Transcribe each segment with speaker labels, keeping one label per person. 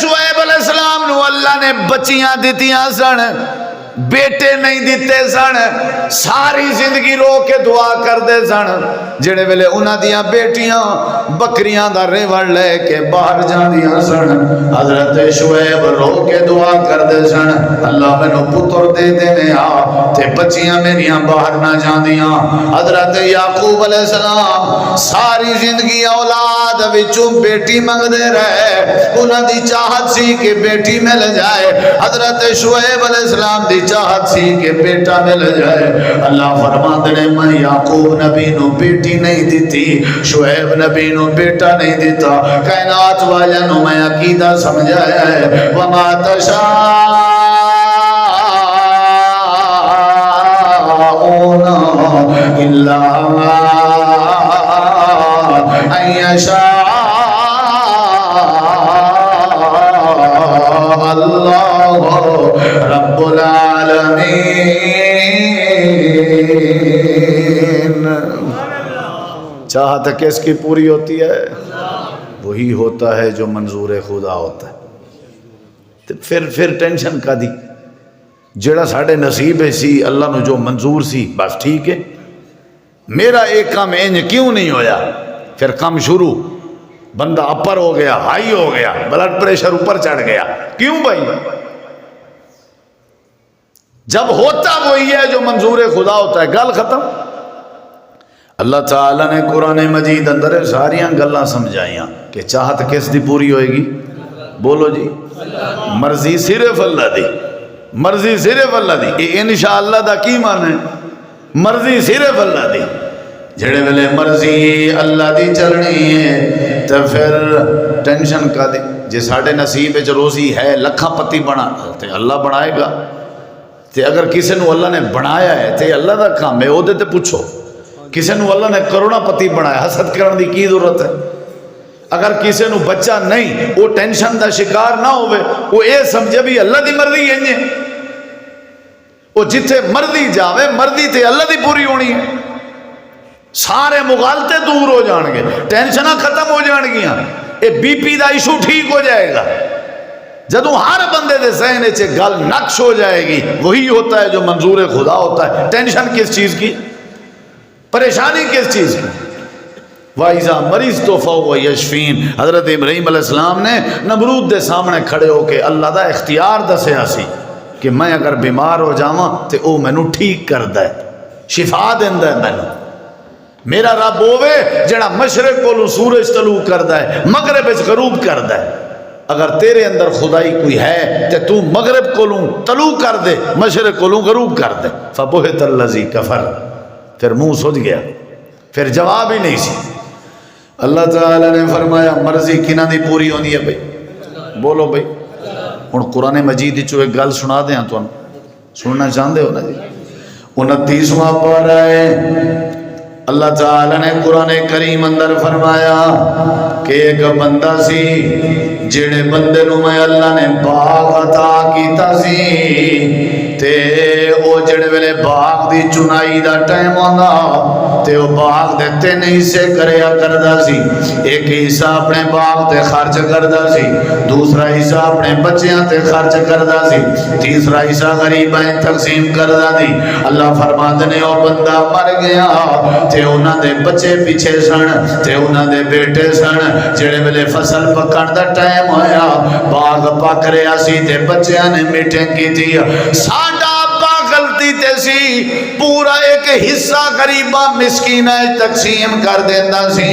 Speaker 1: شعیب علیہ السلام نو اللہ نے بچیاں دیتیاں سن، بیٹے نہیں دیتے سن، ساری زندگی رو کے دعا کر دے سن۔ جڑے ویلے انہاں دیاں بیٹیاں بکریاں دا ریوڑ لے کے باہر جاندیاں سن، حضرت شعیب رو کے دعا کر دے سن، اللہ مینوں پتر دے دینے آ تے بچیاں میریاں باہر نہ جاندیاں۔ حضرت یعقوب علیہ السلام ساری زندگی اولاد وچوں بیٹی منگدے رہے، انہاں دی چاہت سی کہ بیٹی مل جائے۔ حضرت شعیب علیہ السلام دی چاہت سی کہ بیٹا مل جائے۔ اللہ فرماندے نے میں یعقوب نبی نو بیٹی نہیں دیتی، شعیب نبی نو بیٹا نہیں دیتا۔ کائنات والوں نو میں عقیدہ سمجھایا ہے، وما تشاءون الا ان یشاء اللہ رب العالمین۔ چاہت کس کی پوری ہوتی ہے؟ وہی ہوتا ہے جو منظور خدا ہوتا ہے۔ تو پھر ٹینشن کا دی، جڑا ساڑھے نصیب ہے سی اللہ نو جو منظور سی بس ٹھیک ہے، میرا ایک کام انج کیوں نہیں ہویا؟ پھر کام شروع، بندہ اپر ہو گیا، ہائی ہو گیا، بلڈ پریشر اوپر چڑھ گیا، کیوں بھائی؟ جب ہوتا وہی ہے جو منظور خدا ہوتا ہے، گل ختم۔ اللہ تعالیٰ نے قرآن مجید اندر ساریاں گلاں سمجھائیاں کہ چاہت کس دی پوری ہوئے گی؟ بولو جی، مرضی صرف اللہ دی، مرضی صرف اللہ دی۔ یہ انشاءاللہ دا کی معنی ہے؟ مرضی صرف اللہ دی۔ جڑے ویلے مرضی اللہ دی چلنی ہے تو پھر ٹینشن کا دی۔ جے ساڑھے نصیب وچ روزی ہے لکھاں پتی بنا تے اللہ بنائے گا، تے اگر کسی نو اللہ نے بنایا ہے تے اللہ دا کام ہے، او دے تے پوچھو۔ کسی نو اللہ نے کروڑا پتی بنایا، حسد کرن دی کی ضرورت ہے؟ اگر کسی نو بچہ نہیں، وہ ٹینشن دا شکار نہ ہوئے، وہ اے سمجھے بھی اللہ دی مرضی ہے، وہ جتھے مرضی جاوے مرضی تے اللہ دی پوری ہونی ہے۔ سارے مغالطے دور ہو جان گے، ٹینشنہ ختم ہو جان گیاں، اے بی پی دا ایشو ٹھیک ہو جائے گا۔ جدوں ہر بندے دے ذہن وچ گل نقش ہو جائے گی، وہی ہوتا ہے جو منظور خدا ہوتا ہے۔ ٹینشن کس چیز کی؟ پریشانی کس چیز کی؟ وَإِذَا مَرِضْتُ فَهُوَ يَشْفِينِ۔ حضرت ابراہیم علیہ السلام نے نمرود دے سامنے کھڑے ہو کے اللہ دا اختیار دسیا سی کہ میں اگر بیمار ہو جاواں تے او مینوں ٹھیک کردا ہے، شفا دیندا ہے مینوں۔ میرا رب ہوے جڑا مشرق کولوں سورج طلوع کردا ہے، مغرب وچ غروب کردا ہے۔ اگر تیرے اندر خدائی کوئی ہے تے تو مغرب کولوں طلوع کر دے، مشرق کولوں غروب کر دے۔ فَبُہِتَ الَّذِي كَفَرَ، پھر منہ سج گیا، پھر جواب ہی نہیں سی۔ اللہ تعالیٰ نے فرمایا مرضی کنہ دی پوری ہونی ہے بھائی؟ بولو بھائی۔ ہن قرآن مجید چو ایک گل سنا دیاں تو سننا چاہندے ہو نا جی؟ 29واں پارہ ہے، اللہ تعالیٰ نے قرآن کریم اندر فرمایا کہ ایک بندہ سی، جڑے بندے نو میں اللہ نے باغ عطا کیتا سی، تے او جڑے ویلے باغ دی چنائی دا ٹائم ہوندا تے او باغ دے 3 حصے کریا کردا سی۔ ایک حصہ اپنے باغ تے خرچ کردا سی، دوسرا حصہ اپنے بچیاں تے خرچ کردا سی، تیسرا حصہ غریباں تقسیم کردا سی۔ اللہ فرماندے نے او بندہ مر گیا تے انہاں دے بچے پیچھے سن تے انہاں دے بیٹے سن۔ جڑے ویلے فصل پکن دا ٹائم ہویا، باغ پک رہا سی تے بچیاں نے میٹنگ کیتی، ساڈا غلطی تے سی پورا ایک حصہ غریباں مسکیناں تقسیم کر دیندا سی۔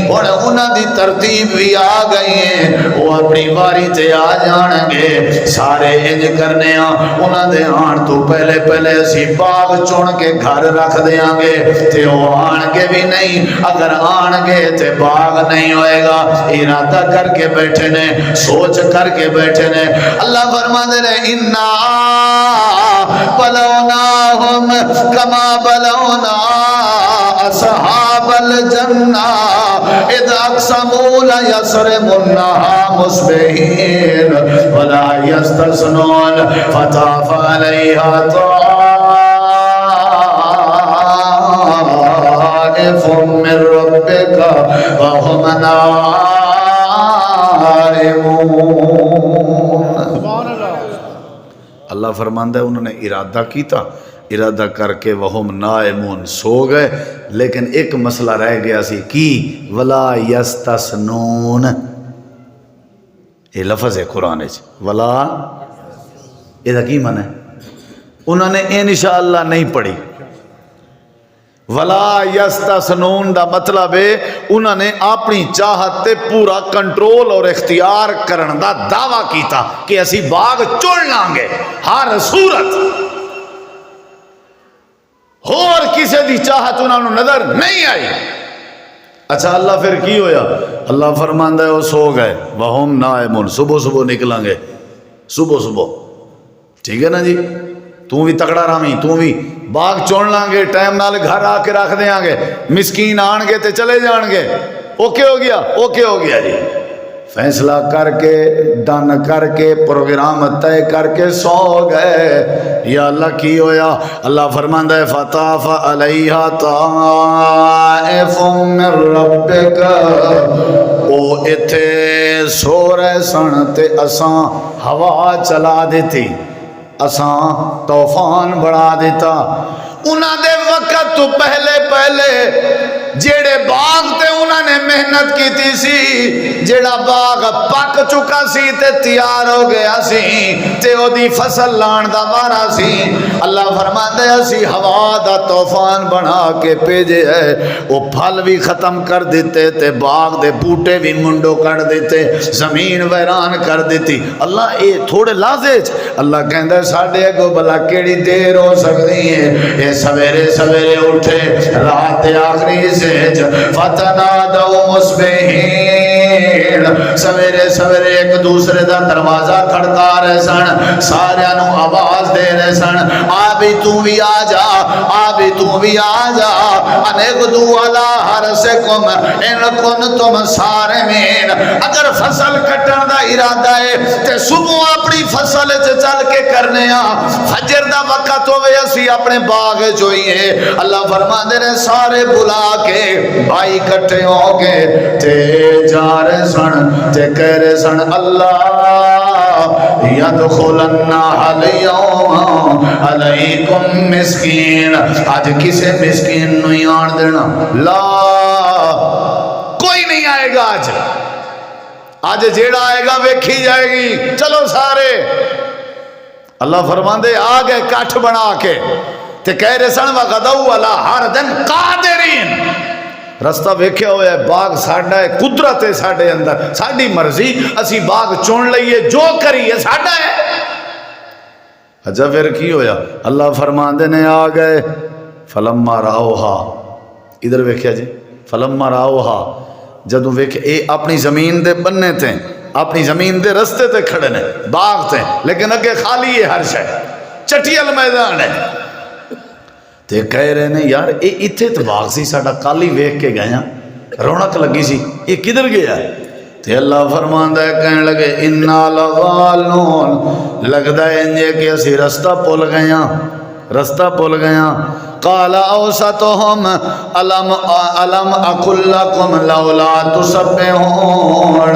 Speaker 1: ہن انہاں دی ترتیب بھی آ گئی ہے، وہ اپنی واری تے آ جان گے، سارے انج کرنے ہاں انہاں دے آن تو پہلے پہلے اسی باغ چن کے گھر رکھ دیاں گے تے وہ آن کے بھی نہیں، اگر آن گے تے باغ نہیں ہوئے گا۔ ارادہ کر کے بیٹھے نے، سوچ کر کے بیٹھے نے۔ اللہ فرماندے نے انا بلوناہم کما بلونا اصحاب الجنہ اذ اقسموا لیصرمنہا مصبحین ولا یستثنون فطاف علیہا طائف من ربک وہم نائمون۔ اللہ فرماندا ہے انہوں نے ارادہ کیتا، ارادہ کر کے وہم نائمون سو گئے، لیکن ایک مسئلہ رہ گیا سی کی ولا یستثنون، یہ لفظ ہے قرآن ولا، یہ کی من ہے؟ انہوں نے انشاءاللہ نہیں پڑھی۔ ولا یستثنون دا مطلب ہے انہوں نے اپنی چاہت تے پورا کنٹرول اور اختیار کرن دا دعویٰ کیتا کہ اسی باغ چن لیں گے ہر صورت، اور کسی دی چاہت انہوں نے نظر نہیں آئی۔ اچھا اللہ پھر کی ہویا؟ اللہ فرماندا ہے وہ سو گئے، وہم نائمون، صبح صبح نکلیں گے، صبح صبح، ٹھیک ہے نا جی؟ تو بھی تکڑا رامی، تو بھی باغ چون لیں گے، ٹائم نال گھر آ کے رکھ دیاں گے، مسکین آن گے تے چلے جان گے، اوکے ہو گیا، اوکے ہو گیا جی۔ فیصلہ کر کے ڈن کر کے پروگرام طے کر کے سو گئے۔ یا اللہ کی ہویا؟ اللہ فرماندا ہے فطاف علیہا طائف من ربک، او ایتھے سو رہے سن تے اساں ہوا چلا دیتی، اساں طوفان بڑھا دیتا۔ انہاں دے وقت تو پہلے جیڑے باغ تے انہاں نے محنت کیتی سی، جیڑا باغ پک چکا سی تے تیار ہو گیا سی تے او دی فصل لان دا وارا سی، اللہ فرماندا ہے اسی ہوا دا طوفان بنا کے بھیجے ہے، او پھل بھی ختم کر دیتے تے باغ دے بوٹے بھی منڈو کر دیتے، زمین ویران کر دیتی۔ اللہ اے تھوڑے لازج اللہ کہندا ہے ساڈے اگوں بلا کیڑی دیر ہو سکتی ہے؟ اے سویرے سویرے اٹھے رات آخری سیج فتنادوا مصبحین، سویرے سویرے ایک دوسرے دا دروازہ کھڑکا رہے سن، سارے نو آواز دے رہے سن آ بھی تو بھی آ جا، آ بھی تو بھی آ جا، انغدو علی حرثکم ان کنتم صارمین۔ اگر فصل کٹن دا ارادہ ہے تے صبح اپنی فصل چل کے کرنے فجر دا وقت ہوئے اسی اپنے باغ جوئیے۔ اللہ فرماندے نے سارے بلا کے بھائی کٹھے ہو کے تے جا رہے سن تے کہہ رہے سن اللہ یدخلن اليوم علیکم مسکین، آج کسے مسکین نہیں آن دینا، لا کوئی نہیں آئے گا آج جیڑا آئے گا ویکھی جائے گی، چلو سارے۔ اللہ فرماندے آ گئے کٹھ بنا کے تے کہہ رہے سن وغدوا علی حرد قادرین، رستہ ویکھیا ہوا ہے، باغ ساڈا ہے، قدرت ہے ساڈے اندر، ساڈی مرضی، اسی باغ چون لئیے، جو کریے ساڈا ہے۔ اچھا پھر کی ہویا؟ اللہ فرماندے نے آ گئے فلما راؤہا، ادھر ویکھیا جی، فلما راؤہا، جدوں ویکھ اے اپنی زمین دے بننے تھے، اپنی زمین دے رستے تے کھڑے نے، باغ تھے لیکن اگے خالی ہے ہر شے، چٹیل میدان ہے، تے کہہ رہے نے یار اے اتھے تو باغ سی ساڈا، کالی ویکھ کے گئے ہیں، رونق لگی سی، یہ کدھر گیا؟ تے اللہ فرماندا ہے کہنے لگے انا لضالون، لگدا ہے انجے کہ اسی رستہ بھول گئے ہیں، رستہ بھول گئے ہیں۔ قال اوسطهم الم اقل لكم لولا تسبحون،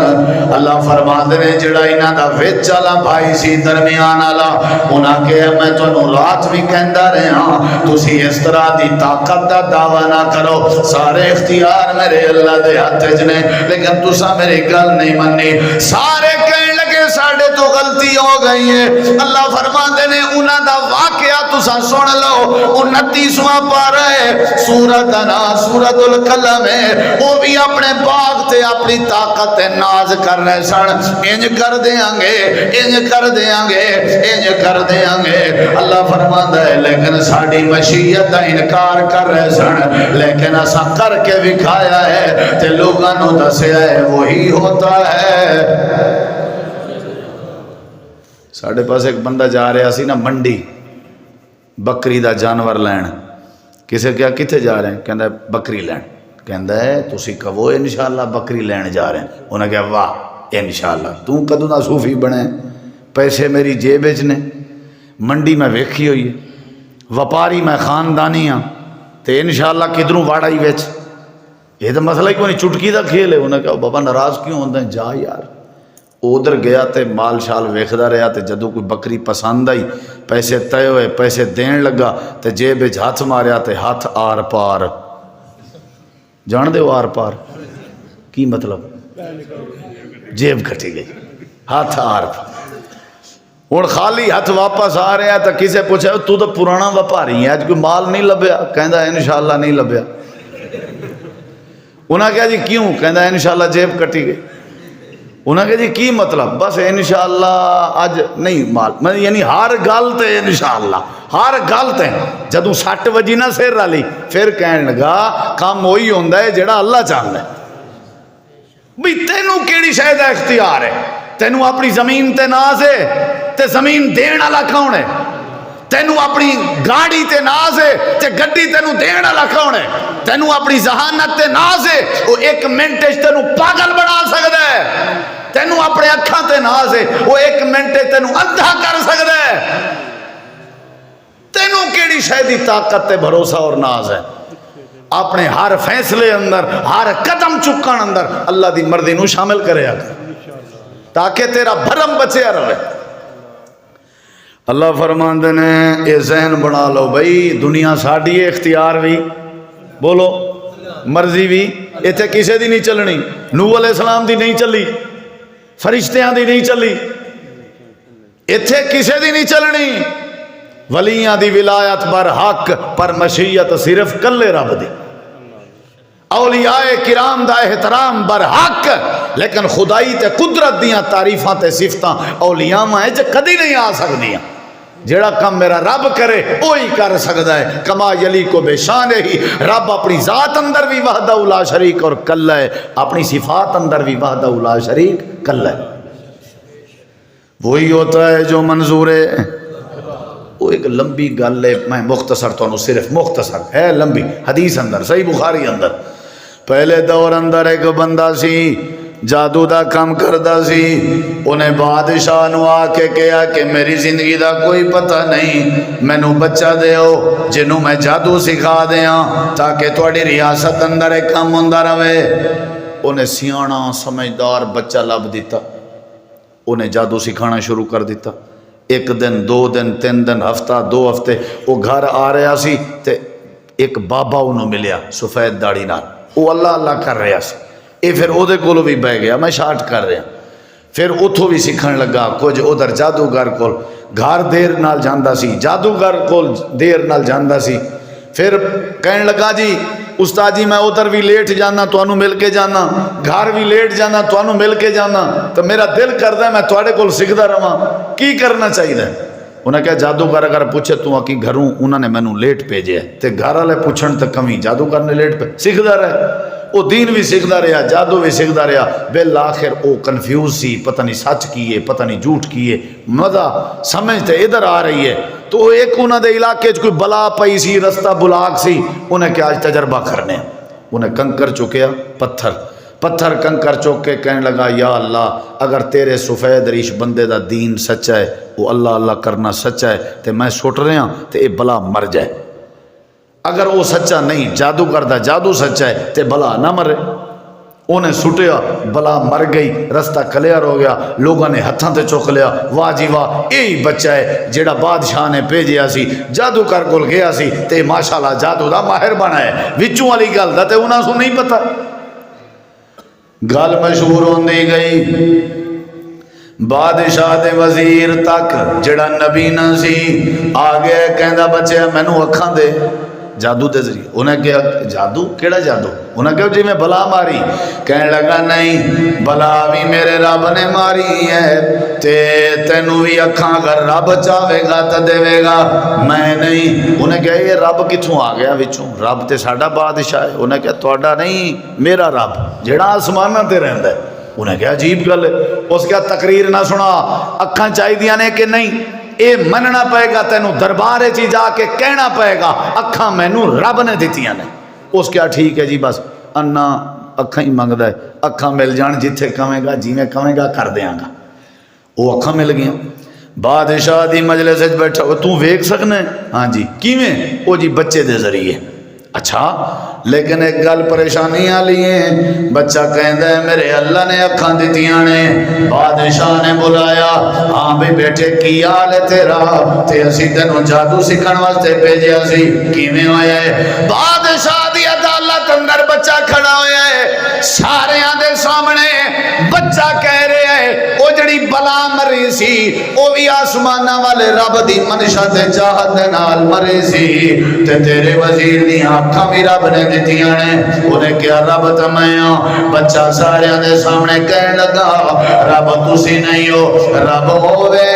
Speaker 1: اللہ فرماندے نے جڑا انہاں دا وچ والا بھائی سی درمیان والا، انہاں کہ میں تانوں رات بھی کہندا رہا تسی اس طرح دی طاقت دا دعویٰ نہ کرو، سارے اختیار میرے اللہ دے ہاتھ وچ نے، لیکن تساں میری گل نہیں مننی۔ سارے کہنے لگے ساڈے تو غلطی ہو گئی ہے۔ اللہ فرماندے نے انہاں دا واقعہ تساں سن لو، 29واں پارہ ہے سورۃ انعام سورۃ القلم ہے، وہ بھی اپنے باغ تے اپنی طاقت ناز کر رہے سن، انج کر دیاں گے، انج کر دیاں گے، انج کر دیاں گے۔ اللہ فرماندا ہے لیکن ساڈی مشیت دا انکار کر رہے سن، لیکن اساں کر کے دکھایا ہے تے لوگاں نو دسیا ہے وہی ہوتا ہے۔ ساڈے پاس ایک بندہ جا رہا سی نا منڈی بکری دا جانور لین، کسے کیا کتھے جا رہے ہیں؟ کہندا ہے بکری لین، کہندا ہے تسی کہو انشاءاللہ بکری لین جا رہے ہیں، انہاں کہا واہ انشاءاللہ، تو کدوں دا صوفی بنے، پیسے میری جیب وچ نے، منڈی میں ویکھی ہوئی ہے، وپاری میں خاندانی ہاں تے انشاءاللہ کدھروں واڑائی وچ، یہ تو مسئلہ ہی کوئی نہیں، چٹکی دا کھیل ہے۔ انہاں کہا بابا ناراض کیوں ہوندے ہیں؟ جا یار ادھر گیا تے مال شال ویکھدا رہا تے جدوں کوئی بکری پسند آئی پیسے طے ہوئے پیسے دین لگا تے جیب وچ ہاتھ ماریا تے ہاتھ آر پار جان دے ہو آر پار کی مطلب جیب کٹی گئی ہاتھ آر پار ہوں خالی ہاتھ واپس آ رہا تو کسے پوچھا تو تو پرانا وپاری ہے اج کوئی مال نہیں لبیا کہندا انشاءاللہ نہیں لبیا انہاں کہا جی کیوں کہندا انشاءاللہ جیب کٹی گئی انہاں کہا جی کی مطلب بس انشاءاللہ اج نہیں مال یعنی ہر گل تے انشاءاللہ ہر گل تے جدوں سٹ وجی نہ سر والی پھر کہن لگا کام وہی ہوندا ہے جڑا اللہ چاہندا ہے بھئی تینوں کیڑی شے دا اختیار ہے تینوں اپنی زمین تے ناز ہے تے زمین دین والا کون ہے تینوں اپنی گاڑی تے ناز ہے تے گڈی تینوں دین والا کون ہے تینوں اپنی ذہانت تے ناز ہے وہ ایک منٹ وچ تینوں پاگل بنا سکدا ہے تینوں اپنے اکھاں تے ناز ہے وہ ایک منٹ تینوں اندھا کر سکدا ہے تینوں کیڑی شے دی طاقت تے بھروسہ اور ناز ہے اپنے ہر فیصلے اندر ہر قدم چکن اندر اللہ دی مرضی نو شامل کریا کر تاکہ تیرا بھرم بچیا رہے اللہ فرماندے نے اے ذہن بنا لو بھئی دنیا ساڈی اختیار بھی بولو مرضی بھی ایتھے کسے دی نہیں چلنی نوح علیہ السلام دی نہیں چلی فرشتیاں دی نہیں چلی ایتھے کسے دی نہیں چلنی ولیاں دی ولایت بر حق پر مشیت صرف کلے رب دی اولیاء کرام دا احترام بر حق لیکن خدائی تے قدرت دیاں تعریفاں تے صفتاں اولیاء میں جو کدی نہیں آ سکدیاں جیڑا کم میرا رب کرے وہی کر سکدا ہے کما یلی کو بے شان ہی رب اپنی ذات اندر بھی وحدہ لا شریک اور کل ہے اپنی صفات اندر بھی وحدہ لا شریک کل ہے وہی ہوتا ہے جو منظور ہے وہ ایک لمبی گل ہے میں مختصر تو صرف مختصر ہے لمبی حدیث اندر صحیح بخاری اندر پہلے دور اندر ایک بندہ سی جادو دا کام کردہ سی انہیں بادشاہ نو آ کے کہا کہ میری زندگی دا کوئی پتہ نہیں مینوں بچہ دیو جنوں میں جادو سکھا دیاں تاکہ تواڈی ریاست اندر ایک کام ہوندا رہے انہیں سیاںا سمجھدار بچہ لب دیتا انہیں جادو سکھانا شروع کر دیتا ایک دن دو دن تین دن ہفتہ دو ہفتے وہ گھر آ رہا سی تے ایک بابا انہوں ملیا سفید داڑھی نال وہ اللہ اللہ کر رہا سی اے پھر او دے کولو بھی بہ گیا میں شارٹ کر رہا پھر اتھوں بھی سکھن لگا کچھ ادھر جادوگر کول گھر دیر نال جاندا سی جادوگر کول دیر نال جاندا سی پھر کہن لگا جی استاد جی میں ادھر بھی لیٹ جانا تانوں مل کے جانا گھر بھی لیٹ جانا تانوں مل کے جانا تو میرا دل کردا ہے میں تواڈے کول سکھدا رہواں کی کرنا چاہیے انہیں کہا جادوگر اگر پوچھے تو کی گھروں انہوں نے مینوں لیٹ بھیجے تے گھر والے پوچھن تے کمی جادوگر نے لیٹ پہ سکھدا رہے وہ دین بھی سکھدا رہا جادو بھی سکھدا رہا بالآخر وہ کنفیوز سی پتہ نہیں سچ کیے پتہ نہیں جھوٹ کیے مزہ سمجھتے ادھر آ رہی ہے تو ایک انہوں دے علاقے کوئی بلا پئی سی رستہ بلاک سی انہیں کیا آج تجربہ کرنے انہیں کنکر چکیا پتھر کنکر چوک کے کہنے لگا یا اللہ اگر تیرے سفید ریش بندے دا دین سچا ہے وہ اللہ اللہ کرنا سچا ہے تے میں سٹ رہا تے اے بلا مر جائے اگر وہ سچا نہیں جادو کردا جادو سچا ہے تے بلا نہ مرے انہیں سٹیا بلا مر گئی رستہ کلیئر ہو گیا لوگوں نے ہتھاں تے چک لیا واہ جی واہ یہی بچہ ہے جیڑا بادشاہ نے بھیجیا سی جادو کر کول گیا سی تے ماشاءاللہ جادو دا ماہر بنا ہے وچوں والی گل دا تے انہاں سو نہیں پتہ گل مشہور ہوندی گئی بادشاہ دے وزیر تک جڑا نبی نہ سی آگے کہندا بچے مینوں اکھاں دے جادو دے ذریعے انہیں کہا جادو کیڑا جادو انہیں کہا جی میں بلا ماری کہنے لگا نہیں بلا بھی میرے رب نے ماری ہے تینوں بھی اکھاں اگر رب چاہے گا تو دے گا میں نہیں انہیں کہا یہ رب کتھوں آ گیا وچوں رب تے ساڈا بادشاہ ہے انہیں کہا تہاڈا نہیں میرا رب جڑا آسماناں تے رہندا ہے انہیں کہا عجیب گل ہے اس کا تقریر نہ سنا اکھاں چاہیے نے کہ نہیں اے مننا پائے گا تینوں دربارے چی جا کے کہنا پائے گا اکھاں مینوں رب نے دتیاں نے اس کیا ٹھیک ہے جی بس انا اکھاں ہی منگدا ہے اکھاں مل جان جتھے کہے گا جویں کہے گا کر دیاں گا وہ اکھاں مل گیاں بادشاہ دی مجلس وچ بیٹھا تو ویکھ سکنا ہے ہاں جی کیویں او جی بچے دے ذریعے اچھا لیکن ایک گل پریشانی والی ہے، بچہ کہندا ہے میرے اللہ نے اکھاں دتیاں نے، بادشاہ نے بلایا، ہاں بھی بیٹے کی حال ہے تیرا، تے اسی تینوں جادو سکھن واسطے بھیجیا سی، کیویں ہویا ہے؟ بادشاہ دی عدالت اندر بچہ کھڑا ہویا ہے، ساریاں دے سامنے بچہ کہہ رہا ہے او جڑی بلا مری سی او بھی آسماناں والے رب دی منشا تے چاہت دے نال مری سی، تے تیرے وزیر دی اکھاں بھی رب نے دتیاں نے۔ انہیں کیا رب تے میں ہاں؟ بچہ ساریاں دے سامنے کہن لگا رب تسی نہیں ہو، رب ہووے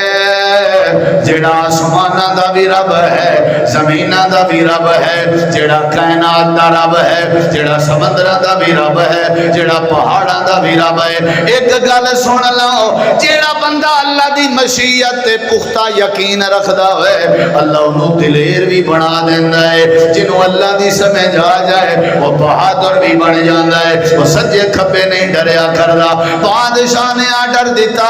Speaker 1: جڑا آسماناں دا بھی رب ہے، زمیناں دا بھی رب ہے، جڑا کائنات دا رب ہے، جڑا سمندراں دا بھی رب ہے، جڑا پہاڑاں دا بھی رب ہے۔ ایک گل سن لو، جڑا بندہ اللہ دی مشیت تے پختہ یقین رکھدا ہوئے اللہ انہوں دلیر بھی بنا دیندا ہے، جنہوں اللہ دی سمجھ آ جائے وہ بہادر بھی بن جاندا ہے، وہ سجے کھبے نہیں ڈریا کردا۔ بادشاہ نے آرڈر دیتا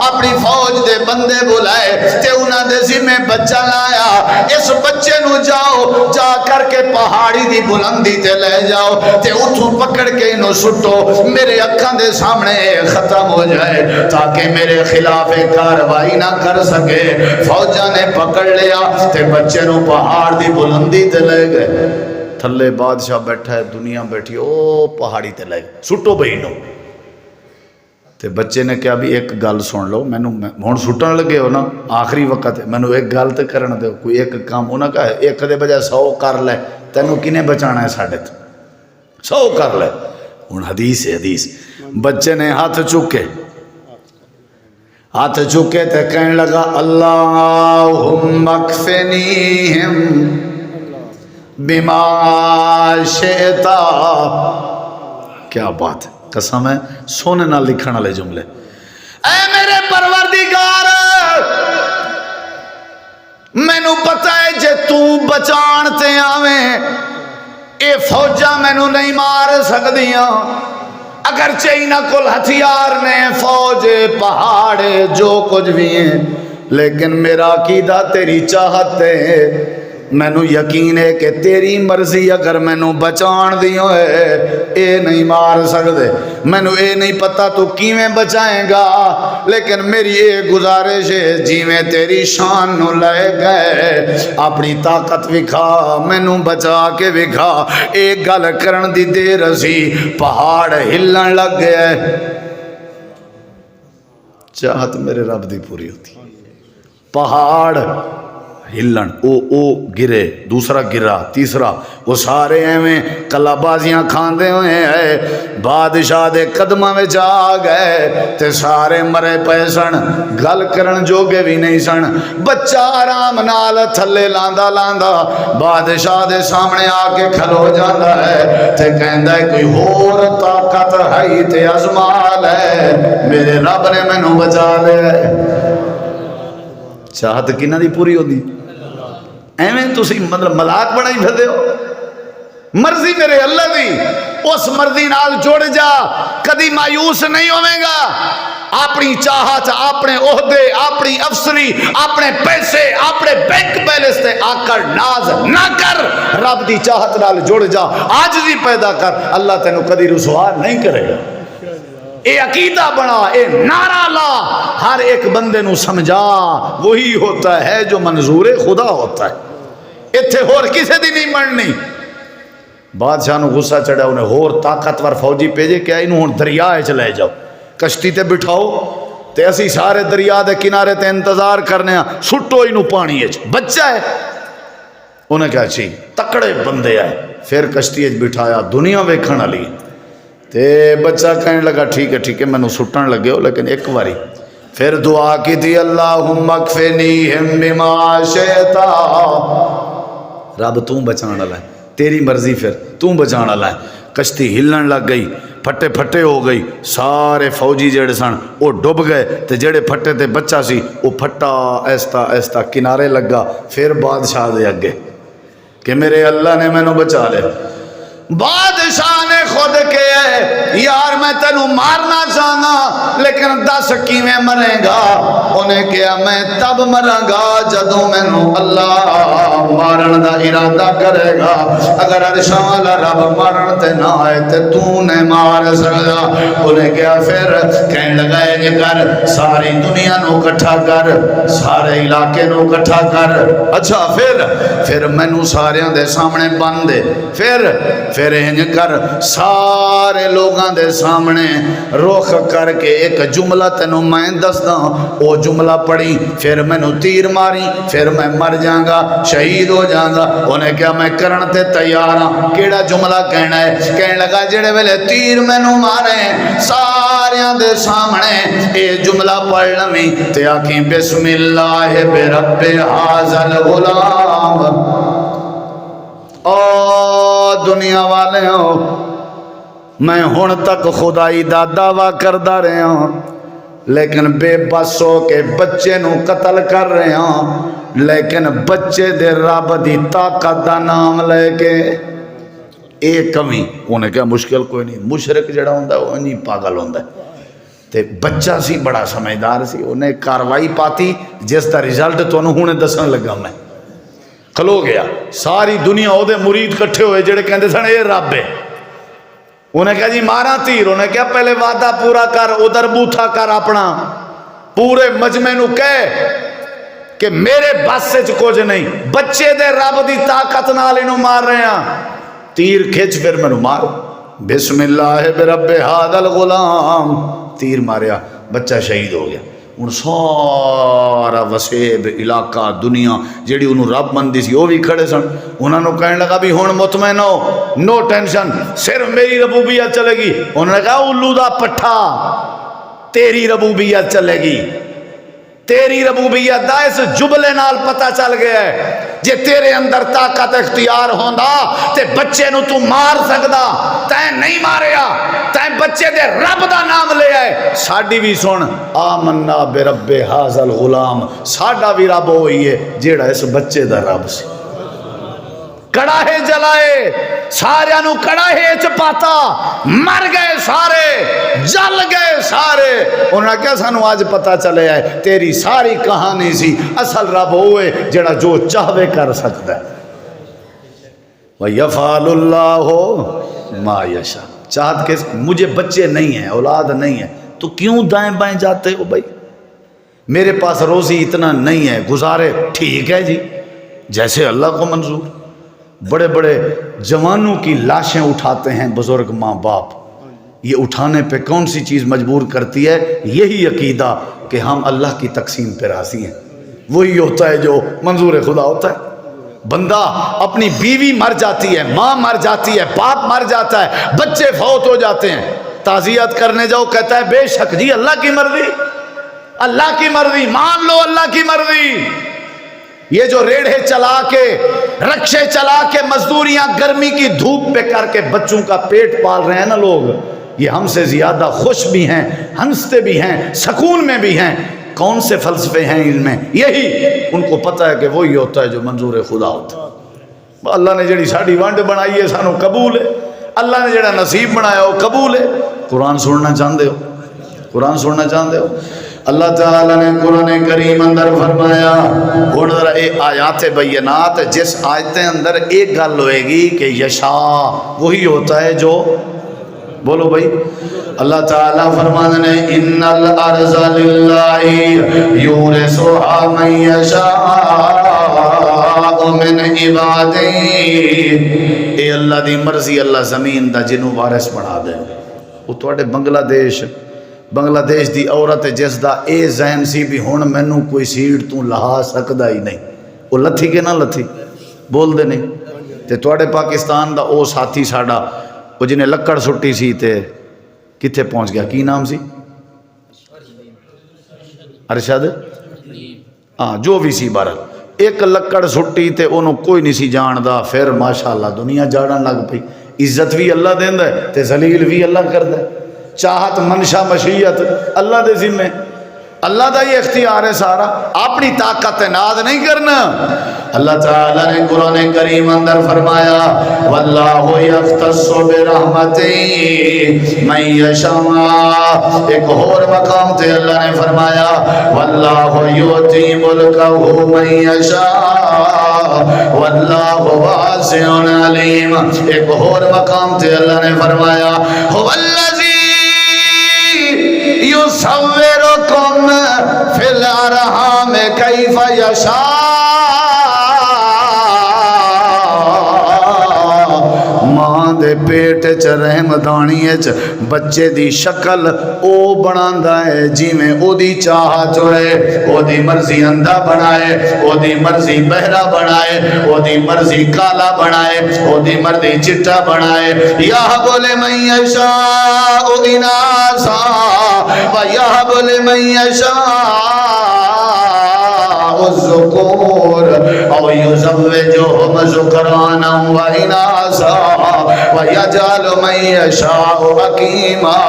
Speaker 1: اپنی فوج دے بندے بلائے تے انہاں دے ذمہ بچہ لایا، اس بچے نو جاؤ جا کر کے پہاڑی دی بلندی تے لے جاؤ تے اتھوں پکڑ کے انہوں سٹو، میرے اکھاں دے سامنے ختم ہو جائے تاکہ میرے خلاف کاروائی نہ کر سکے۔ فوجاں نے پکڑ لیا تے بچے نو پہاڑ دی بلندی تے لے گئے، تھلے بادشاہ بیٹھا ہے، دنیا بیٹھی، او پہاڑی تے لے گئے، سٹو بھئی نو۔ تے بچے نے کہا بھی ایک گل سن لو، مینوں ہن سٹن لگے ہو نا، آخری وقت مینوں ایک گل تے کرن دیو، کوئی ایک کام۔ انہاں کہا ایک دے بجائے 100 کر لے، تینوں کنے بچانا ہے ساڈے تو، 100 کر لے۔ ہن حدیث ہے، حدیث بچے نے ہاتھ چکے تے کہنے لگا اللہم اکفنیہم بما شئتا۔ کیا بات ہے، قسم ہے سونے نہ لکھن والے جملے۔ اے میرے پروردگار مینوں پتہ ہے جے تو بچان تے آویں اے فوجاں مینوں نہیں مار سکدیاں، اگرچہ انہاں کول ہتھیار نے، فوج پہاڑ جو کچھ بھی ہیں، لیکن میرا عقیدہ تیری چاہت ہے، مینوں یقین ہے کہ تیری مرضی اگر مینوں بچان دی ہوئے اے نہیں مار سکدے، مینوں اے نہیں پتہ تو کیویں بچائیں گا، لیکن میری اے گزارش ہے جیویں تیری شان نو لے گئے اپنی طاقت وکھا، مینوں بچا کے وکھا۔ ایک گل کرن دی دیر اسی پہاڑ ہلن لگ گئے، چاہت میرے رب دی پوری ہوتی، پہاڑ ہلن، او گرے، دوسرا گرا، تیسرا، وہ سارے ایویں کلا بازیاں کھاندے ہوئے ہیں، بادشاہ دے قدماں وچ آ گئے تے سارے مرے پئے سن، گل کرن جوگے بھی نہیں سن۔ بچہ آرام نال تھلے لاندا لاندا بادشاہ دے سامنے آ کے کھلو جاندا ہے تے کہندا ہے کوئی ہور طاقت ہے تے ازما لے، میرے رب نے مینوں بچا لیا۔ چاہت کنہ دی پوری ہوندی؟ ایویں تسی مطلب ملاک بنائی پھردے ہو، مرضی میرے اللہ دی، اس مرضی نال جڑ جا، کدی مایوس نہیں ہوے گا۔ اپنی چاہت، اپنے عہدے، اپنی افسری، اپنے پیسے، اپنے بینک بیلنس تے آکر ناز نہ کر، رب دی چاہت نال جڑ جا، عاجزی پیدا کر، اللہ تینوں کدی رسوا نہیں کرے گا۔ اے عقیدہ بنا، اے نعرہ لا، ہر ایک بندے نو سمجھا، وہی ہوتا ہے جو منظور خدا ہوتا ہے، اتھے ہور کسے دی نہیں مننی۔ بادشاہ نو غصہ چڑھا، انہیں ہور طاقتور فوجی بھیجے کہ انہوں ہن دریا وچ لے جاؤ، کشتی تے بٹھاؤ تے اسی سارے دریا دے کنارے تے انتظار کرنے، سٹو انہوں پانی وچ، بچہ ہے۔ انہیں کہا چھی تکڑے بندے آئے، پھر کشتی وچ بٹھایا، دنیا ویکھن والی تے بچہ کہنے لگا ٹھیک ہے میں نو سٹن لگے ہو، لیکن ایک باری پھر دعا کی تھی اللہم اکفنیہم بما شئتا، رب تو بچانا لائے، تیری مرضی، پھر تو بچانا لائے۔ کشتی ہلن لگ گئی، پھٹے پھٹے ہو گئی، سارے فوجی جڑے سن وہ ڈب گئے تے جڑے پھٹے تے بچہ سی وہ پھٹا ایستا ایستا کنارے لگا۔ پھر بادشاہ دے اگے کہ میرے اللہ نے مینوں بچا لے۔ بادشاہ نے خود کے یار میں تینوں مارنا چاہنا لیکن دس کیویں مرے گا؟ انہیں کہا میں تب مراں گا جدوں مینوں اللہ مارن دا ارادہ کرے گا، اگر عرشاں والا رب مارن تے نہ آئے تے تو نے مار سکدا۔ انہیں کہا پھر کہنے لگا یہ کر ساری دنیا نو اکٹھا کر، سارے علاقے نو اکٹھا کر، اچھا پھر مینوں ساریاں دے سامنے بن دے، پھر انج کر سارے لوگاں دے سامنے رخ کر کے ایک جملہ تینوں میں دسدا، او جملہ پڑھی، پھر مینوں تیر ماری، پھر میں مر جاگا، شہید ہو جاگا۔ انہیں کہا میں کرن تے تیار ہاں، کیڑا جملہ کہنا ہے؟ کہنے لگا جڑے ویلے تیر مینوں مارے ساریاں دے سامنے اے جملہ پڑھ لویں تے آکھیں بسم اللہ برب ھذا الغلام۔ او دنیا والے ہو، میں ہن تک خدائی دا دعویٰ کردا رہا ہوں لیکن بے بس ہو کے بچے نو قتل کر رہے ہوں، لیکن بچے دے رب دی طاقت دا نام لے کے ایک کمی۔ انہیں کہا مشکل کوئی نہیں، مشرک جڑا ہوندا ہے وہ نہیں پاگل ہوندا ہے، تے بچہ سی بڑا سمجھدار سی، انہیں کاروائی پاتی جس دا رزلٹ تو انہوں نے دسن لگا میں کھلو گیا۔ ساری دنیا او دے مرید کٹھے ہوئے جڑے کہندے سن اے رب ہے۔ انہیں کہا جی مارا تیر، انہیں کہا پہلے وعدہ پورا کر، ادھر بوتھا کر اپنا، پورے مجمع نو کہے کہ میرے بس سے کچھ نہیں، بچے دے رب دی طاقت نال انہوں مار رہے ہیں، تیر کھچ پھر میں نو مار۔ بسم اللہ برب ھذا الغلام، تیر ماریا، بچہ شہید ہو گیا۔ ان سارا وسیب علاقہ دنیا جیڑی انہوں رب مندی سی وہ بھی کھڑے سن، انہوں نے کہنے لگا بھی ہون مطمئن ہو، نو ٹینشن، صرف میری ربوبیت چلے گی۔ انہوں نے کہا الو دا پٹھا، تیری ربوبیت چلے گی، تیری ربوبیت دا اس جبلے نال پتہ چل گیا ہے، جے تیرے اندر طاقت اختیار ہوندا تے بچے نو تو مار سکدا، تیں نہیں ماریا، تیں بچے دے رب دا نام لے آئے۔ ساڈی بھی سن، آمنا برب ھذا الغلام، ساڈا بھی رب ہوئی ہے جیڑا اس بچے دا رب سی۔ کڑاہے جلائے، سارے نو کڑاہے چ پاتا، مر گئے سارے، جل گئے سارے۔ انہوں نے کہا سانو آج پتہ چلے ہے تیری ساری کہانی سی، اصل رب ہوئے جڑا جو چاہوے کر سکتا ہے۔ وَيَفْعَلُ اللَّهُ مَا يَشَاءُ۔ چاہت کہ مجھے بچے نہیں ہیں، اولاد نہیں ہے، تو کیوں دائیں بائیں جاتے ہو بھائی؟ میرے پاس روزی اتنا نہیں ہے، گزارے ٹھیک ہے جی، جیسے اللہ کو منظور۔ بڑے بڑے جوانوں کی لاشیں اٹھاتے ہیں بزرگ ماں باپ، یہ اٹھانے پہ کون سی چیز مجبور کرتی ہے؟ یہی عقیدہ کہ ہم اللہ کی تقسیم پہ راضی ہیں، وہی ہوتا ہے جو منظور خدا ہوتا ہے۔ بندہ اپنی بیوی مر جاتی ہے، ماں مر جاتی ہے، باپ مر جاتا ہے، بچے فوت ہو جاتے ہیں، تعزیت کرنے جاؤ کہتا ہے بے شک جی اللہ کی مرضی، اللہ کی مرضی، مان لو اللہ کی مرضی۔ یہ جو ریڑھے چلا کے، رکشے چلا کے، مزدوریاں گرمی کی دھوپ پہ کر کے بچوں کا پیٹ پال رہے ہیں نا لوگ، یہ ہم سے زیادہ خوش بھی ہیں، ہنستے بھی ہیں، سکون میں بھی ہیں۔ کون سے فلسفے ہیں ان میں؟ یہی ان کو پتہ ہے کہ وہی ہوتا ہے جو منظور خدا ہوتا ہے۔ اللہ نے جڑی ساڑی وانڈ بنائی ہے سانو قبول ہے، اللہ نے جڑا نصیب بنایا وہ قبول ہے۔ قرآن سننا چاہتے ہو؟ قرآن سننا چاہتے ہو؟ اللہ تعالیٰ نے قرآن کریم اندر فرمایا، اور ذرا اے آیات بینات، جس آیتیں اندر ایک گل ہوئے گی کہ یشا وہی ہوتا ہے جو، بولو بھائی، اللہ تعالیٰ فرمانے نے ان الارض للہ یورثها من یشاء من عبادہ، اے اللہ دی مرضی، اللہ زمین دا جنوں وارث بنا دے۔ وہ تواڈے بنگلہ دیش دی عورت جس دا اے ذہن سی بھی ہن مینوں کوئی سیٹ تو لہا سکدا ہی نہیں، وہ لتھی کہ نہ لتھی؟ بول دے نہیں۔ تے تواڈے پاکستان دا او ساتھی ساڈا وہ جنہیں لکڑ سٹی سی تے کتھے پہنچ گیا، کی نام سی؟ ارشد، ہاں جو بھی سی، بہرحال ایک لکڑ سٹی تے انہوں کوئی نہیں سی جاندا، پھر ماشاءاللہ دنیا جاڑن لگ پئی۔ عزت بھی اللہ دیندا ہے تے ذلیل بھی اللہ کردا ہے، چاہت منشا مشیت اللہ دے ذمے۔ اللہ دا یہ اختیار ہے سارا، اپنی طاقت ناز نہیں کرنا۔ اللہ تعالیٰ نے قرآن کریم اندر فرمایا واللہ یختص برحمتہ من یشاء، ایک اور مقام تے اللہ نے فرمایا واللہ یؤتی ملکہ من یشاء واللہ واسع علیم، ایک اور مقام تے اللہ نے فرمایا هو الذی یصورکم فی الارحام کیف یشاء، ماں دے پیٹ چ رحم دانی چ بچے دی شکل او بناندا ہے جویں او دی چاہت ہوئے، او دی مرضی اندھا بنائے، او دی مرضی بہرا بنائے، او دی مرضی کالا بنائے، او دی مرضی چٹا بنائے۔ یہب لمن یشاء اناسا ویہب لمن یشاء الذکور او یزوجہم ذکرانا واناسا وَيَجْعَلُ مَن يَشَاءُ حَكِیمًا،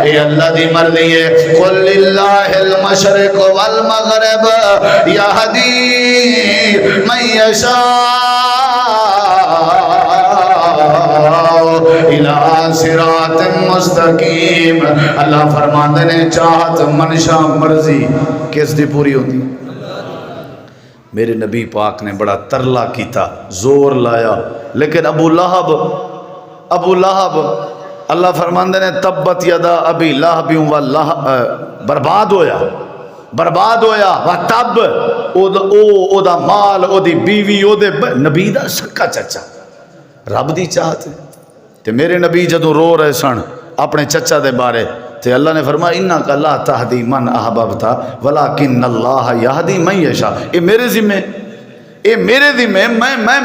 Speaker 1: اے اللہ دی مرضی ہے۔ قُل لِلَّهِ الْمَشْرِقُ وَالْمَغْرِبُ يَهْدِي مَن يَشَاءُ إِلَىٰ صِرَاطٍ مُسْتَقِیمٍ۔ اللہ فرماندے نے چاہت منشا مرضی کس دی پوری ہوتی؟ میرے نبی پاک نے بڑا ترلا کیتا، زور لایا، لیکن ابو لہب اللہ فرماندے نے تبت یدا ابی لہب برباد ہویا وَتَب او دا مال او دی بیوی او دے نبی دا سکا چچا، رب دی چاہت ہے۔ تے میرے نبی جدوں رو رہے سن اپنے چچا دے بارے تے اللہ نے فرمایا انکا لا تہدی من احببتا ولکن اللہ یہدی من یشاء، اے میرے ذمہ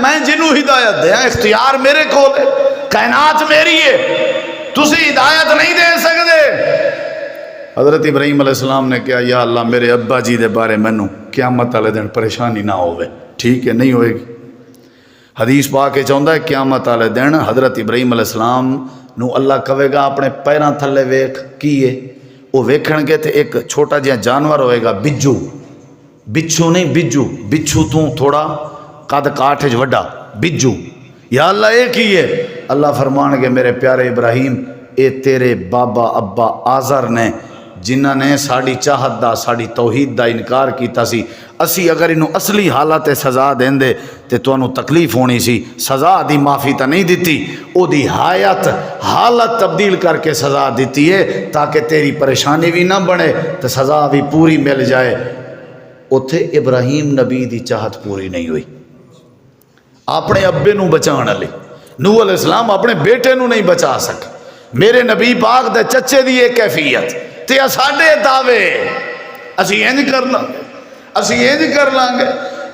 Speaker 1: میں جنوں ہدایت دیا، اختیار میرے کول ہے، کائنات میری ہے، تسی ہدایت نہیں دے سکتے۔ حضرت ابراہیم علیہ السلام نے کہا یا اللہ میرے ابا جی دے بارے مینوں قیامت والے دن پریشانی نہ ہوئے۔ ٹھیک ہے، نہیں ہوئے گی۔ حدیث پاک کے چاہتا ہے قیامت والے دن حضرت ابراہیم علیہ السلام نو اللہ کہے گا اپنے پیراں تھلے ویکھ کیے، وہ ویکھن گے تے ایک چھوٹا جہا جانور ہوئے گا بچھو نہیں بچھو تو تھوڑا قد کاٹھ وڈا بجو، یا اللہ ایک ہی ہے۔ اللہ فرمان گے میرے پیارے ابراہیم اے تیرے بابا ابا آزر نے جنہ نے ساڑی چاہت دا ساڑی توحید دا انکار کیتا سی، اسی اگر انہوں اصلی حالت سزا دیں دے تے تو انہوں تکلیف ہونی سی، سزا دی معافی تا نہیں دیتی، او دی حالت تبدیل کر کے سزا دیتی ہے تاکہ تیری پریشانی بھی نہ بڑھے تو سزا بھی پوری مل جائے۔ اتھے ابراہیم نبی دی چاہت پوری نہیں ہوئی، اپنے ابے نو بچان علی نوح علیہ السلام اپنے بیٹے نو نہیں بچا سکے، میرے نبی پاک دے چچے دی ایک کیفیت تے ساڈے دعوے اسی انج کر لیں گے۔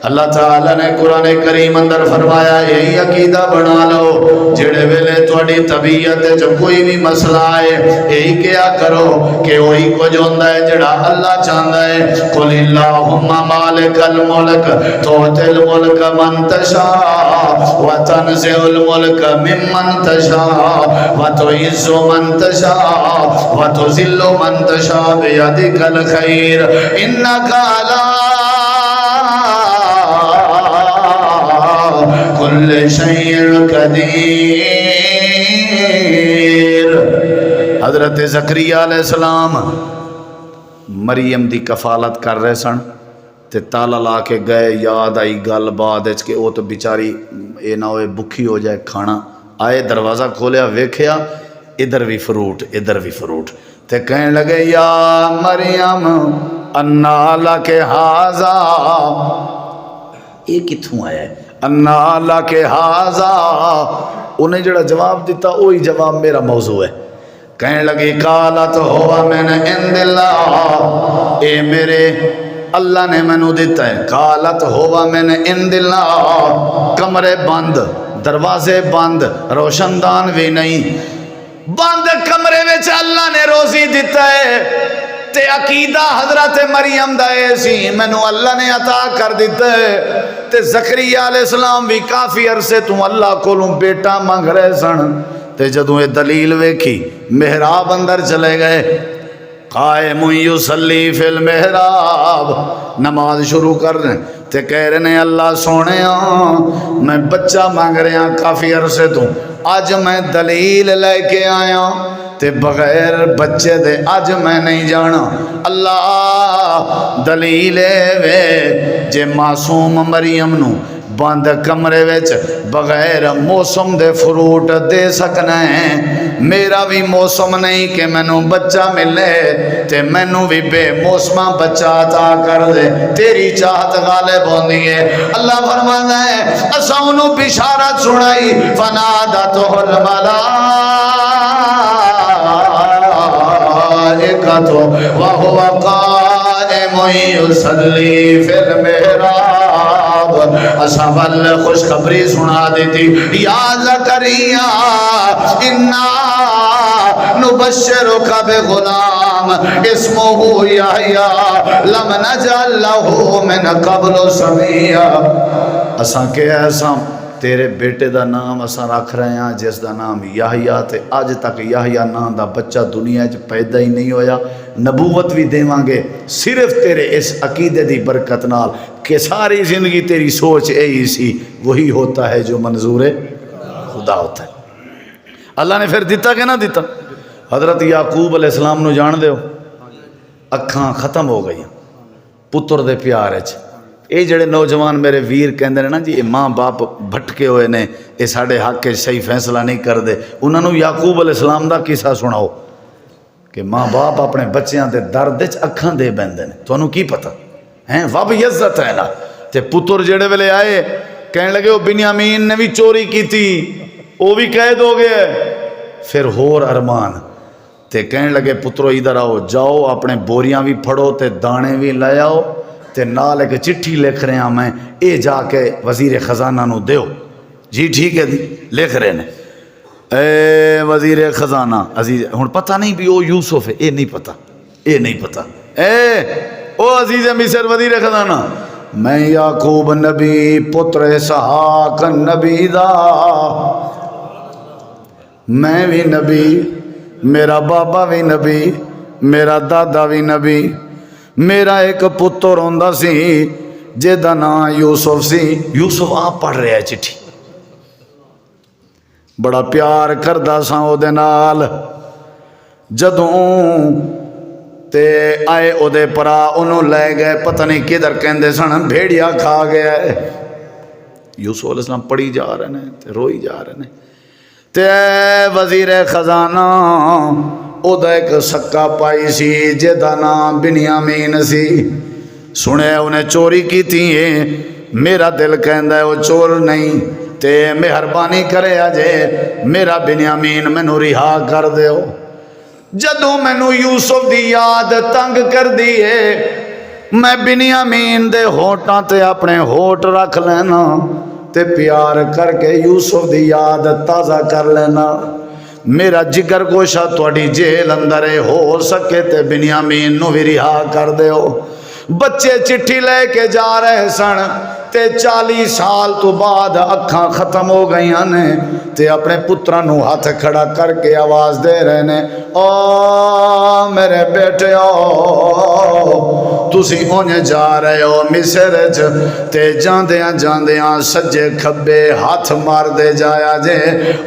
Speaker 1: اللہ تعالیٰ نے قرآن کریم اندر فرمایا یہی عقیدہ بنا لو جڑے ویلے تھوڑی طبیعت جو کوئی بھی مسئلہ آئے یہی کیا کرو کہ وہی کچھ ہوتا ہے جڑا اللہ چاہتا ہے۔ قل اللہم مالک الملک تؤتی الملک من تشاء وتنزع الملک ممن تشاء وتعز من تشاء وتذل من تشاء بیدک الخیر انک علی کل شیء قدیر۔ حضرت زکریا علیہ السلام مریم دی کفالت کر رہے سن تے تالا لا کے گئے، یاد آئی گل بعد کہ وہ تو بیچاری اے نہ ہوئے بکھی ہو جائے کھانا، آئے دروازہ کھولیا ویکھیا ادھر بھی فروٹ تے کہنے لگے یا مریم انا لک ھذا، یہ کتھوں آیا ہے انا لک ھذا، انہیں جڑا جواب دیتا وہی جواب میرا موضوع ہے۔ کہنے لگی قالت ہوا من عند اللہ، اے میرے اللہ نے مینوں دیتا ہے۔ قالت ہوا من عند اللہ، کمرے بند، دروازے بند، روشن دان بھی نہیں، بند کمرے وچ اللہ نے روزی دیتا ہے تے عقیدہ حضرت مریم دا سی مینوں اللہ نے عطا کر دیتا ہے۔ تے زکریا علیہ السلام بھی کافی عرصے تو اللہ کولوں بیٹا مانگ رہے سن تے جدوں یہ دلیل ویکھی محراب اندر چلے گئے، قائم یصلی فی المحراب، نماز شروع کر رہے ہیں تے کہہ رہے ہیں اللہ سونے میں بچہ مانگ رہے ہیں کافی عرصے تو، آج میں دلیل لے کے آیا تے بغیر بچے دے آج میں نہیں جانا۔ اللہ دلیل وے جے معصوم مریم نو بند کمرے وچ بغیر موسم دے فروٹ دے سکنا ہے، میرا بھی موسم نہیں کہ مینوں بچہ ملے تے مینوں بھی بے موسمہ بچہ عطا کر دے، تیری چاہت غالب ہوندی ہے۔ اللہ فرماتا ہے اساں انہوں بشارت سنائی، فنادتہ الملائکۃ وہو قائم یصلی فی المحراب، اساں ول خوشخبری سنا دیتی، یا زکریا انا نبشرک بغلام اسمہ یحییٰ لم نجعل لہ من قبل سمیا، اساں کہ ایسا تیرے بیٹے دا نام اساں رکھ رہے ہیں جس دا نام یحییٰ تے اج تک یحییٰ نام دا بچہ دنیا وچ پیدا ہی نہیں ہویا، نبوت بھی دیواں گے صرف تیرے اس عقیدے دی برکت نال کہ ساری زندگی تیری سوچ یہی سی، وہی ہوتا ہے جو منظور خدا ہوتا ہے۔ اللہ نے پھر دیتا کہ نہ دیتا؟ حضرت یعقوب علیہ السلام نو جان دیو، اکھاں ختم ہو گئی پتر دے پیار وچ۔ اے جڑے نوجوان میرے ویر کہندے نے نا جی ماں باپ بھٹکے ہوئے نے، اے ساڈے حق کے صحیح فیصلہ نہیں کردے، انہاں نو یعقوب علیہ السلام دا قصہ سناؤ کہ ماں باپ اپنے بچیاں دے درد وچ اکھاں دے بیندے نے، تانوں کی پتہ ہیں وب یزت ہے نا۔ تے پتر جڑے ویلے آئے کہنے لگے وہ بنیامین نے بھی چوری کی تھی، وہ بھی قید ہو گئے، پھر ہور ارمان تے کہنے لگے پترو ادھر آؤ، جاؤ اپنے بوریاں بھی پھڑو تے دانے بھی لے آؤ تے نال ایک چٹھی لکھ رہے ہیں میں، اے جا کے وزیر خزانہ نو دیو۔ جی ٹھیک ہے دی، لکھ رہے ہیں اے وزیر خزانہ عزیز، ہن پتہ نہیں بھی وہ یوسف ہے، اے نہیں پتہ، اے نہیں پتہ، اے او عزیز مصر وزیر خزانہ، میں یعقوب نبی پتر اسحاق نبی دا، میں بھی نبی، میرا بابا بھی نبی، میرا دادا بھی نبی، میرا ایک پتر ہوندا سی جیدا نام یوسف سی۔ یوسف آپ پڑھ رہا ہے چٹھی، بڑا پیار کردا سا او دے نال، جدوں تے آئے او دے پرا انہوں لے گئے پتہ نہیں کدھر کہندے سن، بھیڑیا کھا گیا ہے۔ یوسف علیہ السلام پڑھی جا رہے ہیں تے روئی جا رہے ہیں تے وزیر خزانہ او دا ایک سکا پائی سی جیدا نام بنیامین سی، سنے انہیں چوری کی تھی، میرا دل کہندا ہے وہ چور نہیں تے مہربانی کرے اجے میرا بنیامین مینوں رہا کر دیو۔ جدوں مینوں یوسف دی یاد تنگ کر دیے، میں بنیامین دے ہوٹاں تے اپنے ہوٹ رکھ لینا تے پیار کر کے یوسف دی یاد تازہ کر لینا، میرا جگر گوشہ تواڈی جیل اندر ہو سکے تے بنیامین نو بھی رہا کر دیو۔ بچے چٹھی لے کے جا رہے سن تے 40 سال تو بعد اکھاں ختم ہو گئی نے تے اپنے پتراں نو ہاتھ کھڑا کر کے آواز دے رہے نے، او میرے بیٹے او تسی اونج جا رہے ہو مصر وچ تے جاندیاں جاندیاں سجے کھبے ہاتھ مار دے جایا جے،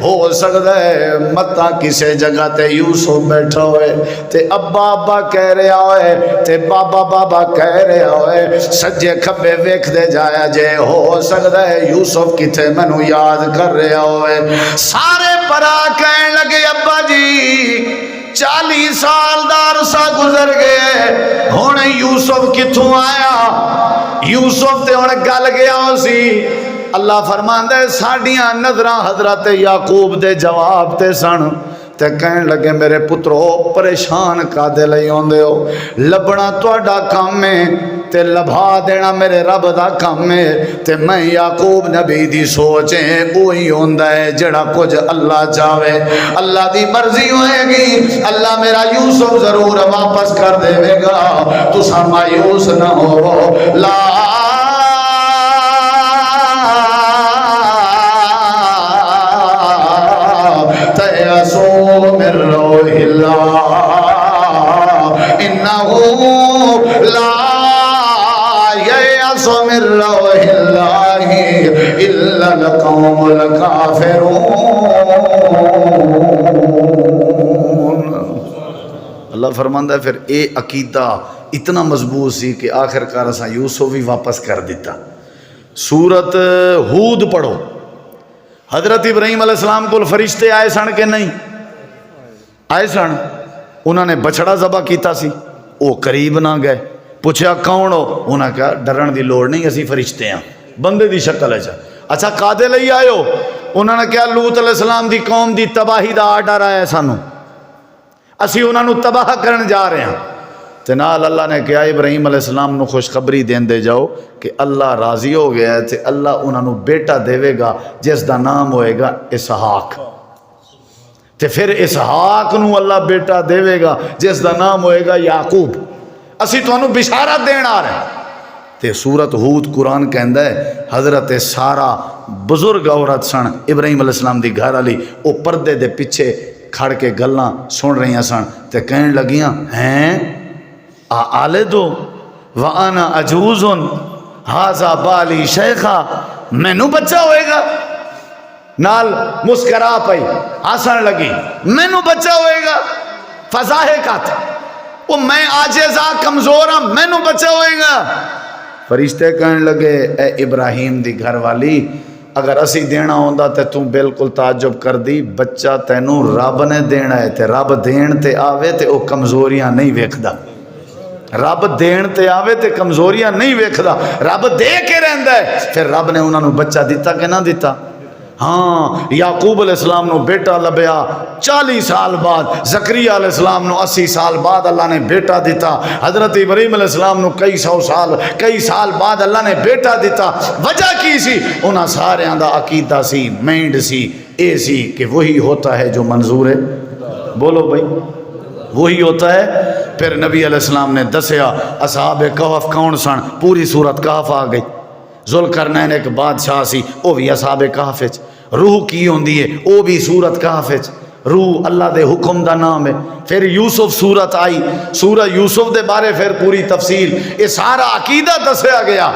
Speaker 1: ہو سکدا ہے متا کسے جگہ تے یوسف بیٹھا ہوئے تے ابا ابا کہہ رہا ہوئے تے بابا بابا کہہ رہا ہوئے، سجے کھبے ویکھ دے جایا جے، ہو سکدا ہے یوسف کتے مینوں یاد کر رہا ہوئے۔ سارے پرا کہنے لگے ابا جی 40 سال دا عرصہ گزر گئے، ہن یوسف کتھوں آیا؟ یوسف تے ہن گل گیا سی۔ اللہ فرماندا ہے ساڈیاں نظراں حضرت یعقوب دے جواب تے سن تے کہن لگے میرے پترو پریشان کادے لئی ہوندے ہو، لبنا تہاڈا کام ہے تے لبھا دینا میرے رب دا کام ہے، تے میں یعقوب نبی دی سوچ ہے وہی ہوندا ہے جڑا کچھ اللہ چاہے، اللہ دی مرضی ہوئے گی، اللہ میرا یوسف ضرور واپس کر دے گا، تساں مایوس نہ ہو، لا تیأسوا من روح اللہ من روح اللہ الا القوم الکافرون۔ اللہ فرماندا ہے پھر اے عقیدہ اتنا مضبوط سی کہ آخر کار اساں یوسف بھی واپس کر دیتا۔ سورت ہود پڑھو، حضرت ابراہیم علیہ السلام کو فرشتے آئے سن کہ نہیں آئے سن؟ انہوں نے بچڑا ذبح کیتا سی، وہ قریب نہ گئے، پوچھا کون ہو؟ انہوں نے کہا ڈرن دی لوڑ نہیں، اسی فرشتے ہیں، بندے دی شکل ہے۔ اچھا کادے لئی آئے ہو؟ انہوں نے کہا لوط علیہ السلام دی قوم دی تباہی دا آرڈر آیا سانو، اسی انہوں نے تباہ کرن جا رہے ہیں۔ تے نال اللہ نے کہا ابراہیم علیہ السلام نو خوشخبری دین دے جاؤ کہ اللہ راضی ہو گیا ہے تے اللہ انہوں نے بیٹا دے گا جس دا نام ہوئے گا اسحاق، تے پھر اسحاق نو اللہ بیٹا دے گا جس دا نام ہوئے گا یعقوب۔ اسی تو انہوں بشارت دین آ رہے ہیں۔ تے سورت ہود قرآن کہندا ہے حضرت سارا بزرگ عورت سن ابراہیم علیہ السلام دی گھر والی، وہ پردے دے پیچھے کھڑ کے گلاں سن رہی سن تے کہن لگیاں ہیں آلے دو وَأَنَا عَجُوزٌ هَذَا بَالِي شَيْخًا، مینو بچہ ہوئے گا؟ نال مسکرا پئی ہسن لگی، مینو بچہ ہوئے گا؟ فضاحکت، وہ میں عاجزا کمزور ہوں، مینو بچہ ہوئے گا؟ فرشتے کہنے لگے اے ابراہیم دی گھر والی اگر اسی دینا ہوندا تے تم بالکل تعجب کر دی، بچہ تینوں رب نے دینا ہے تے رب دین تے آوے تے او کمزوریاں نہیں ویکھدا، رب دین تے آوے تے کمزوریاں نہیں ویکھدا، رب دے کے رہندا ہے۔ پھر رب نے انہوں نے بچہ دیتا کہ نہ دیتا؟ ہاں، یعقوب علیہ السلام نو بیٹا لبیا 40 سال بعد، زکریا علیہ السلام نو 80 سال بعد اللہ نے بیٹا دیتا، حضرت ابراہیم علیہ السلام نو کئی سال بعد اللہ نے بیٹا دیتا۔ وجہ کی سی؟ انہاں سارے دا عقیدہ سی، مینڈ سی، اے سی کہ وہی ہوتا ہے جو منظور ہے، بولو بھائی وہی ہوتا ہے۔ پھر نبی علیہ السلام نے دسیا اصحاب کہف کون سن، پوری سورت کہف آ گئی۔ ذوالقرنین ایک بادشاہ سی، وہ بھی اصحاب کہف وچ۔ روح کی ہوندی ہے، وہ بھی سورت کہف وچ۔ روح اللہ دے حکم دا نام ہے۔ پھر یوسف سورت آئی، سورہ یوسف دے بارے پھر پوری تفصیل، یہ سارا عقیدہ دسیا گیا۔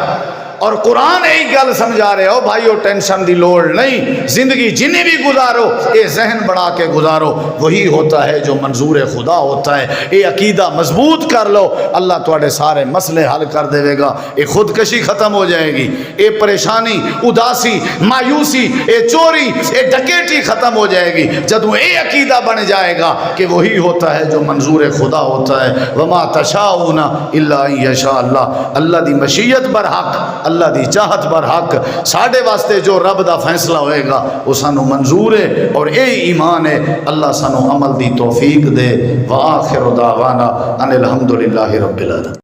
Speaker 1: اور قرآن یہی گل سمجھا رہے ہو بھائیو، ٹینشن دی لوڑ نہیں، زندگی جنہیں بھی گزارو یہ ذہن بڑھا کے گزارو، وہی ہوتا ہے جو منظور خدا ہوتا ہے۔ یہ عقیدہ مضبوط کر لو، اللہ تواڈے سارے مسئلے حل کر دے گا۔ یہ خودکشی ختم ہو جائے گی، یہ پریشانی، اداسی، مایوسی، یہ چوری، یہ ڈکیٹی ختم ہو جائے گی جدوں یہ عقیدہ بن جائے گا کہ وہی ہوتا ہے جو منظور خدا ہوتا ہے۔ وما تشاؤون الا ان یشاء اللہ، اللہ دی مشیت برحق، اللہ دی چاہت پر حق، ساڑھے واسطے جو رب دا فیصلہ ہوئے گا وہ سانو منظور ہے، اور اے ایمان ہے۔ اللہ سانو عمل دی توفیق دے۔ وآخر دعوانا ان الحمدللہ رب العالمین۔